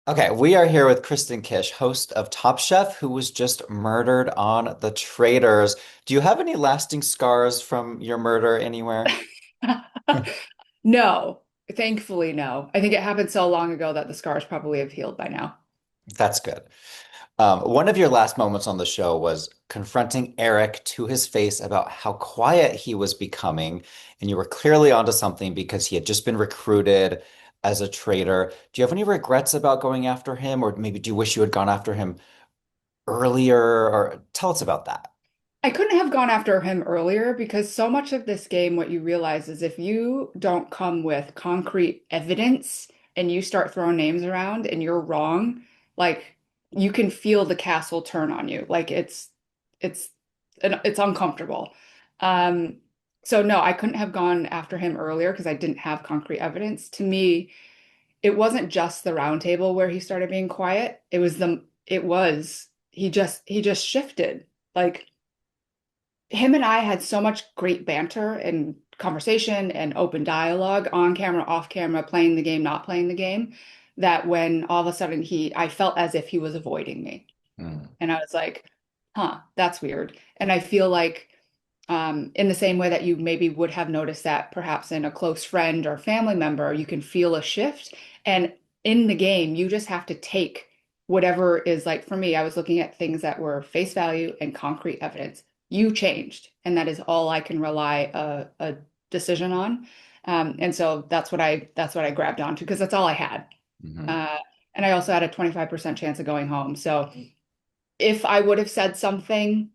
Okay, we are here with Kristen Kish, host of Top Chef, who was just murdered on The Traitors. Do you have any lasting scars from your murder anywhere? No, thankfully, no. I think it happened so long ago that the scars probably have healed by now. That's good. One of your last moments on the show was confronting Eric to his face about how quiet he was becoming, and you were clearly onto something because he had just been recruited as a traitor. Do you have any regrets about going after him, or maybe do you wish you had gone after him earlier? Or tell us about that. I couldn't have gone after him earlier because so much of this game, what you realize is if you don't come with concrete evidence and you start throwing names around and you're wrong, like you can feel the castle turn on you. Like it's it's uncomfortable. Um, so no, I couldn't have gone after him earlier because I didn't have concrete evidence. To me, it wasn't just the round table where he started being quiet. It was he just shifted. Like him and I had so much great banter and conversation and open dialogue on camera, off camera, playing the game, not playing the game, that when all of a sudden I felt as if he was avoiding me. Hmm. And I was like, huh, that's weird. And I feel like in the same way that you maybe would have noticed that perhaps in a close friend or family member, you can feel a shift. And in the game, you just have to take whatever is like for me, I was looking at things that were face value and concrete evidence. You changed, and that is all I can rely a decision on. And so that's what I grabbed onto because that's all I had. Mhm. Uh, and I also had a 25% chance of going home. So if I would have said something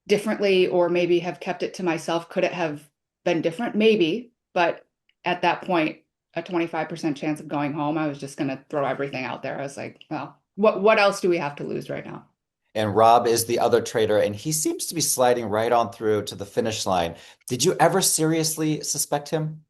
differently or maybe have kept it to myself, could it have been different? Maybe, but at that point, a 25% chance of going home, I was just going to throw everything out there. I was like, well, what else do we have to lose right now? And Rob is the other traitor, and he seems to be sliding right on through to the finish line. Did you ever seriously suspect him?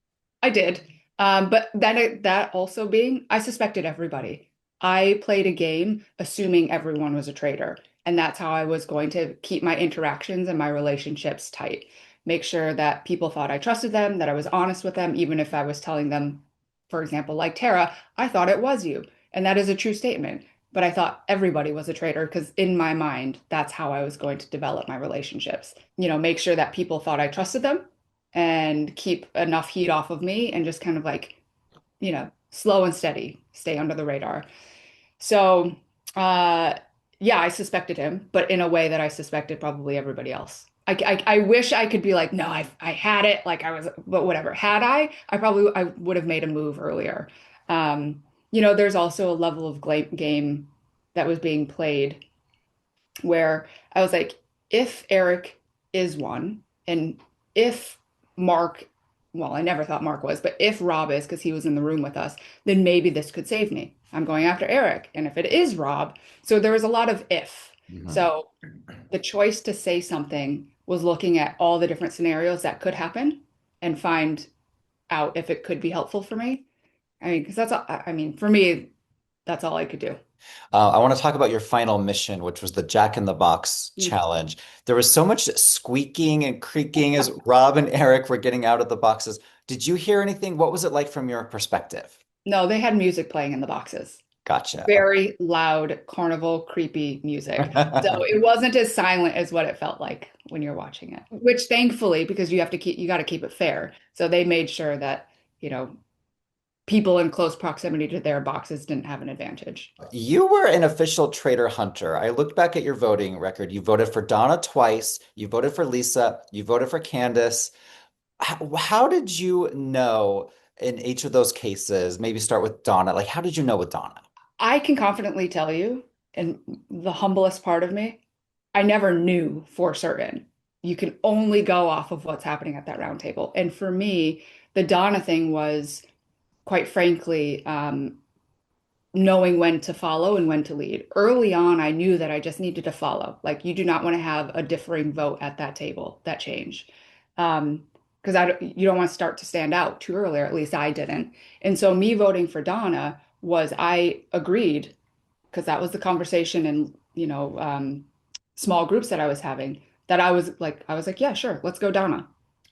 I did. But then that also being, I suspected everybody. I played a game assuming everyone was a traitor. And that's how I was going to keep my interactions and my relationships tight. Make sure that people thought I trusted them, that I was honest with them, even if I was telling them, for example, like Tara, I thought it was you. And that is a true statement. But I thought everybody was a traitor because in my mind, that's how I was going to develop my relationships. Make sure that people thought I trusted them and keep enough heat off of me and just kind of like, slow and steady, stay under the radar. So, uh, yeah, I suspected him, but in a way that I suspected probably everybody else. I wish I could be like, no, I had it, like I was, but whatever. Had I would have made a move earlier. There's also a level of game that was being played where I was like, if Eric is one, and if Mark, well, I never thought Mark was, but if Rob is, because he was in the room with us, then maybe this could save me. I'm going after Eric. And if it is Rob, so there was a lot of if. Mhm. So the choice to say something was looking at all the different scenarios that could happen and find out if it could be helpful for me. I mean, because that's all, I mean, for me, that's all I could do. I want to talk about your final mission, which was the Jack in the Box challenge. There was so much squeaking and creaking as Rob and Eric were getting out of the boxes. Did you hear anything? What was it like from your perspective? No, they had music playing in the boxes. Gotcha. Very loud, carnival, creepy music. So it wasn't as silent as what it felt like when you're watching it, which thankfully, because you got to keep it fair. So they made sure that, you know, people in close proximity to their boxes didn't have an advantage. You were an official traitor hunter. I looked back at your voting record. You voted for Donna twice. You voted for Lisa. You voted for Candace. How did you know in each of those cases? Maybe start with Donna. Like, how did you know with Donna? I can confidently tell you, and the humblest part of me, I never knew for certain. You can only go off of what's happening at that round table. And for me, the Donna thing was, quite frankly, knowing when to follow and when to lead. Early on, I knew that I just needed to follow. Like you do not want to have a differing vote at that table, that change. Because you don't want to start to stand out too early, or at least I didn't. And so me voting for Donna was I agreed because that was the conversation and small groups that I was having that I was like, yeah, sure, let's go Donna.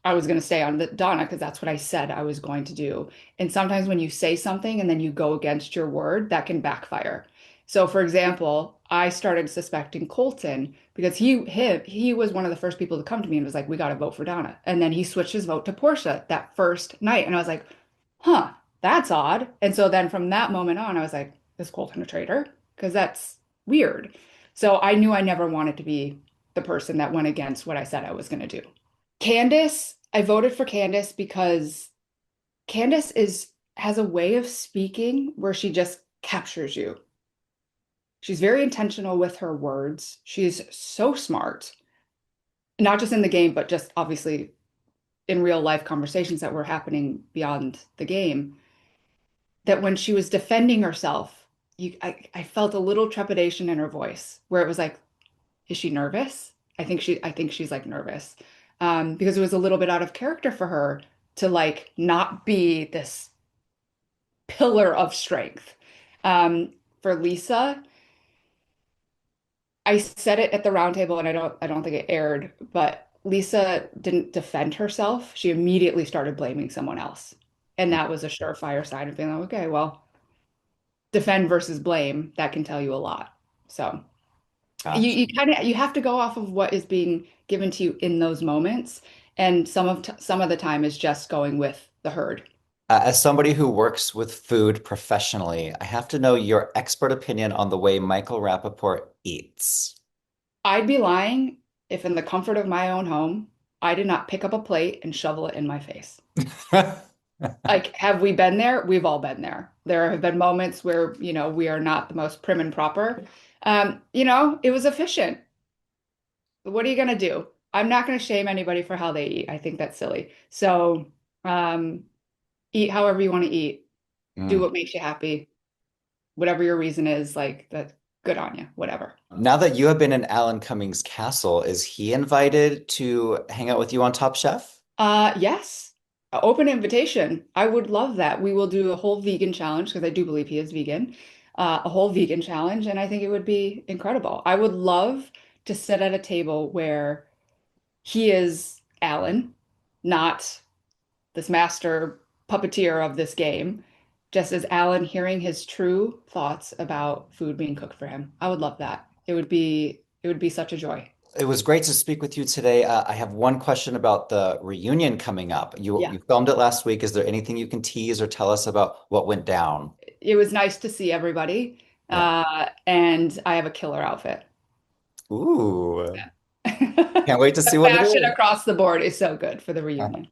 I was going to stay on the Donna because that's what I said I was going to do. And sometimes when you say something and then you go against your word, that can backfire. So, for example, I started suspecting Colton because he was one of the first people to come to me and was like, "We got to vote for Donna." And then he switched his vote to Portia that first night, and I was like, "Huh, that's odd." And so then from that moment on, I was like, "Is Colton a traitor?" Because that's weird. So I knew I never wanted to be the person that went against what I said I was going to do. Candace, I voted for Candace because Candace is has a way of speaking where she just captures you. She's very intentional with her words. She's so smart, not just in the game, but just obviously in real life conversations that were happening beyond the game. That when she was defending herself, I felt a little trepidation in her voice where it was like, is she nervous? I think she's like nervous. Because it was a little bit out of character for her to like not be this pillar of strength. Um, for Lisa, I said it at the round table and I don't think it aired, but Lisa didn't defend herself. She immediately started blaming someone else. And that was a surefire sign of being like, okay, well, defend versus blame, that can tell you a lot. So Gotcha. you kind of you have to go off of what is being given to you in those moments, and some of the time is just going with the herd. As somebody who works with food professionally, I have to know your expert opinion on the way Michael Rappaport eats. I'd be lying if in the comfort of my own home, I did not pick up a plate and shovel it in my face. Like, have we been there? We've all been there. There have been moments where, we are not the most prim and proper. It was efficient. What are you gonna do? I'm not gonna shame anybody for how they eat. I think that's silly. So, um, eat however you want to eat. Do Mm. what makes you happy. Whatever your reason is, like that's good on you. Whatever. Now that you have been in Alan Cumming's castle, is he invited to hang out with you on Top Chef? Yes. Open invitation. I would love that. We will do a whole vegan challenge because I do believe he is vegan. A whole vegan challenge, and I think it would be incredible. I would love to sit at a table where he is Alan, not this master puppeteer of this game, just as Alan hearing his true thoughts about food being cooked for him. I would love that. It would be such a joy. It was great to speak with you today. I have one question about the reunion coming up. You Yeah. you filmed it last week. Is there anything you can tease or tell us about what went down? It was nice to see everybody. Yeah. And I have a killer outfit. Ooh. Yeah. Can't wait to see The what it fashion is. across the board is so good for the reunion.